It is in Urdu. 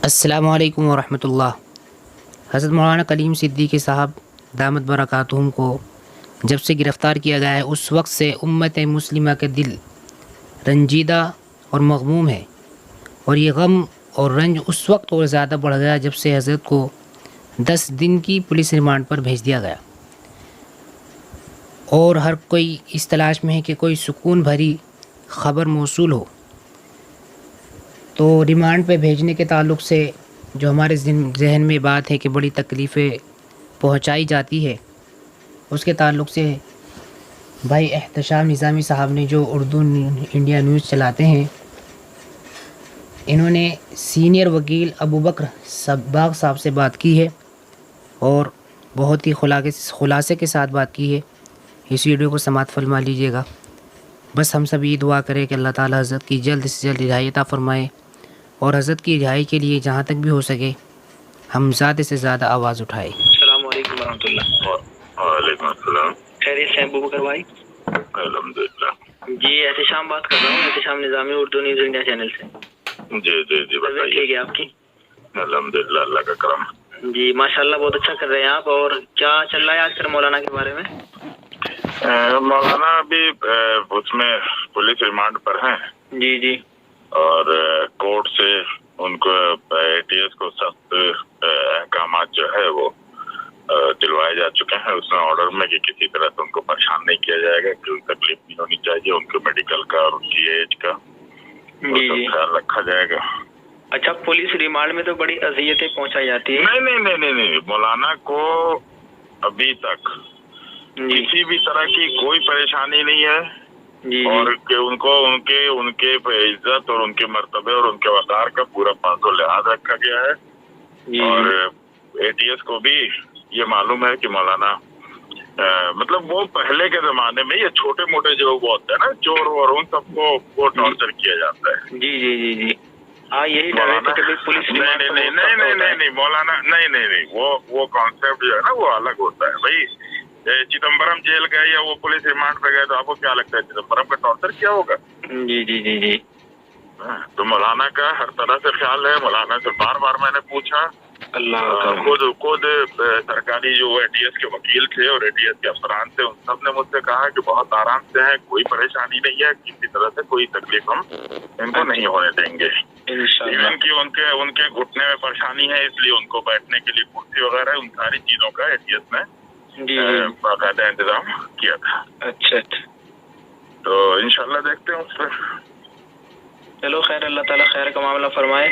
السلام علیکم ورحمۃ اللہ۔ حضرت مولانا کلیم صدیقی صاحب دامت برکاتہم کو جب سے گرفتار کیا گیا ہے اس وقت سے امت مسلمہ کے دل رنجیدہ اور مغموم ہے، اور یہ غم اور رنج اس وقت اور زیادہ بڑھ گیا جب سے حضرت کو 10 دن کی پولیس ریمانڈ پر بھیج دیا گیا، اور ہر کوئی اس تلاش میں ہے کہ کوئی سکون بھری خبر موصول ہو۔ تو ریمانڈ پہ بھیجنے کے تعلق سے جو ہمارے ذہن میں بات ہے کہ بڑی تکلیفیں پہنچائی جاتی ہے، اس کے تعلق سے بھائی احتشام نظامی صاحب نے جو اردو انڈیا نیوز چلاتے ہیں، انہوں نے سینئر وکیل ابوبکر صباغ صاحب سے بات کی ہے اور بہت ہی خلاصے کے ساتھ بات کی ہے۔ اس ویڈیو کو سماعت فرما لیجیے گا۔ بس ہم سب یہ دعا کریں کہ اللہ تعالی حضرت کی جلد سے جلد رہائی عطا فرمائے، اور حضرت کی رہائی کے لیے جہاں تک بھی ہو سکے ہم زیادہ سے زیادہ آواز اٹھائیں۔ السلام علیکم ورحمۃ اللہ۔ وعلیکم السلام۔ خیریت سے ابوبکر بھائی؟ الحمدللہ۔ جی احتشام بات کر رہا ہوں، احتشام نظامی اردو نیوز انڈیا چینل سے۔ جی بتائیے۔ ٹھیک ہے آپ کی؟ الحمدللہ، اللہ کا کرم۔ جی ماشاءاللہ، بہت اچھا کر رہے ہیں آپ۔ اور کیا چل رہا ہے آج کل مولانا کے بارے میں؟ مولانا ابھی اس میں پولیس ریمانڈ پر ہیں، جی اور کورٹ سے ان کو اے ٹی ایس کو سخت احکامات جو ہے وہ دلوائے جا چکے ہیں اس میں آرڈر میں کہ کسی طرح سے ان کو پریشان نہیں کیا جائے گا، کوئی تکلیف نہیں ہونی چاہیے، ان کے میڈیکل کا اور ان کی ایج کا خیال رکھا جائے گا۔ اچھا، پولیس ریمانڈ میں تو بڑی اذیتیں پہنچائی جاتی ہیں۔ نہیں، مولانا کو ابھی تک کسی بھی طرح کی کوئی پریشانی نہیں ہے، اور کہ ان کو ان کے عزت اور ان کے مرتبے اور ان کے وقار کا پورا پاس و لحاظ رکھا گیا ہے، اور اے ٹی ایس کو بھی یہ معلوم ہے کہ مولانا مطلب وہ پہلے کے زمانے میں یہ چھوٹے موٹے جو وہ ہوتے ہیں نا چور اور ان سب کو وہ ٹارچر کیا جاتا ہے۔ جی ہاں، یہی ڈر ہے کہ پولیس نہیں مولانا، نہیں وہ کانسیپٹ جو ہے نا وہ الگ ہوتا ہے۔ بھائی چدمبرم جیل گئے یا وہ پولیس ریمانڈ پہ گئے تو آپ کو کیا لگتا ہے چدمبرم کا ٹارچر کیا ہوگا؟ جی تو مولانا کا ہر طرح سے خیال ہے۔ مولانا سے بار بار میں نے پوچھا، خود سرکاری جو اے ٹی ایس کے وکیل تھے اور اے ٹی ایس کے افسران تھے، ان سب نے مجھ سے کہا کہ بہت آرام سے ہے، کوئی پریشانی نہیں ہے، کسی طرح سے کوئی تکلیف ہم ان کو نہیں ہونے دیں گے۔ ایون کی ان کے گھٹنے میں پریشانی ہے، اس لیے ان کو بیٹھنے کے لیے کرسی وغیرہ ان ساری چیزوں کا اے ٹی ایس نے باقاعدہ انتظام کیا تھا۔ اچھا، تو انشاءاللہ دیکھتے ہیں اس پہ۔ چلو خیر، اللہ تعالیٰ خیر کا معاملہ فرمائے۔